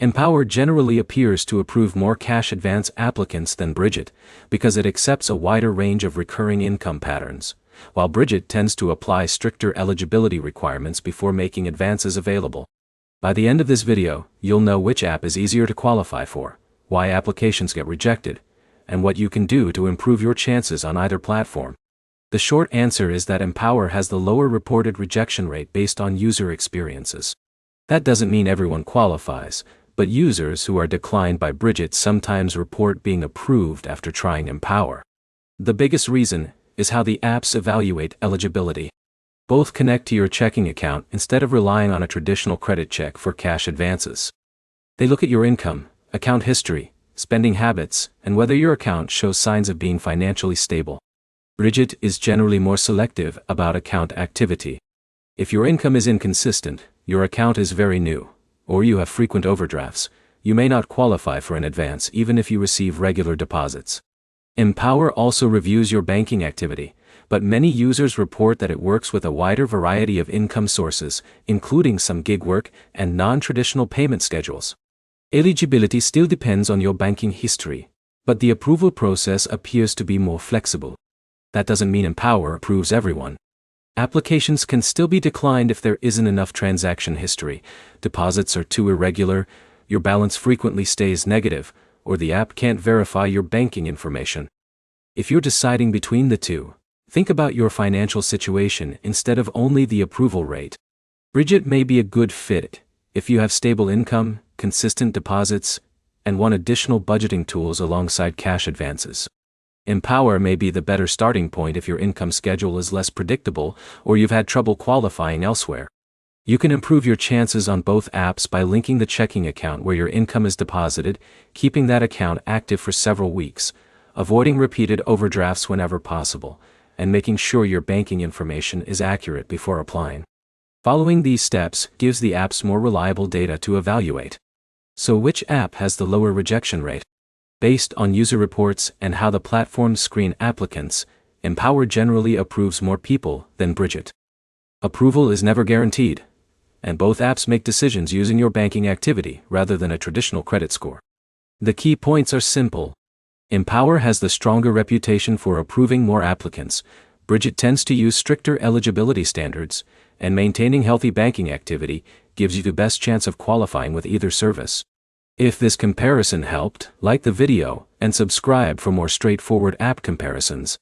Empower generally appears to approve more cash advance applicants than Brigit because it accepts a wider range of recurring income patterns, while Brigit tends to apply stricter eligibility requirements before making advances available. By the end of this video, you'll know which app is easier to qualify for, why applications get rejected, and what you can do to improve your chances on either platform. The short answer is that Empower has the lower reported rejection rate based on user experiences. That doesn't mean everyone qualifies, but users who are declined by Brigit sometimes report being approved after trying Empower. The biggest reason is how the apps evaluate eligibility. Both connect to your checking account instead of relying on a traditional credit check for cash advances. They look at your income, account history, spending habits, and whether your account shows signs of being financially stable. Brigit is generally more selective about account activity. If your income is inconsistent, your account is very new, or you have frequent overdrafts, you may not qualify for an advance even if you receive regular deposits. Empower also reviews your banking activity, but many users report that it works with a wider variety of income sources, including some gig work and non-traditional payment schedules. Eligibility still depends on your banking history, but the approval process appears to be more flexible. That doesn't mean Empower approves everyone. Applications can still be declined if there isn't enough transaction history, deposits are too irregular, your balance frequently stays negative, or the app can't verify your banking information. If you're deciding between the two, think about your financial situation instead of only the approval rate. Brigit may be a good fit if you have stable income, consistent deposits, and want additional budgeting tools alongside cash advances. Empower may be the better starting point if your income schedule is less predictable or you've had trouble qualifying elsewhere. You can improve your chances on both apps by linking the checking account where your income is deposited, keeping that account active for several weeks, avoiding repeated overdrafts whenever possible, and making sure your banking information is accurate before applying. Following these steps gives the apps more reliable data to evaluate. So which app has the lower rejection rate? Based on user reports and how the platforms screen applicants, Empower generally approves more people than Brigit. Approval is never guaranteed, and both apps make decisions using your banking activity rather than a traditional credit score. The key points are simple. Empower has the stronger reputation for approving more applicants, Brigit tends to use stricter eligibility standards, and maintaining healthy banking activity gives you the best chance of qualifying with either service. If this comparison helped, like the video and subscribe for more straightforward app comparisons.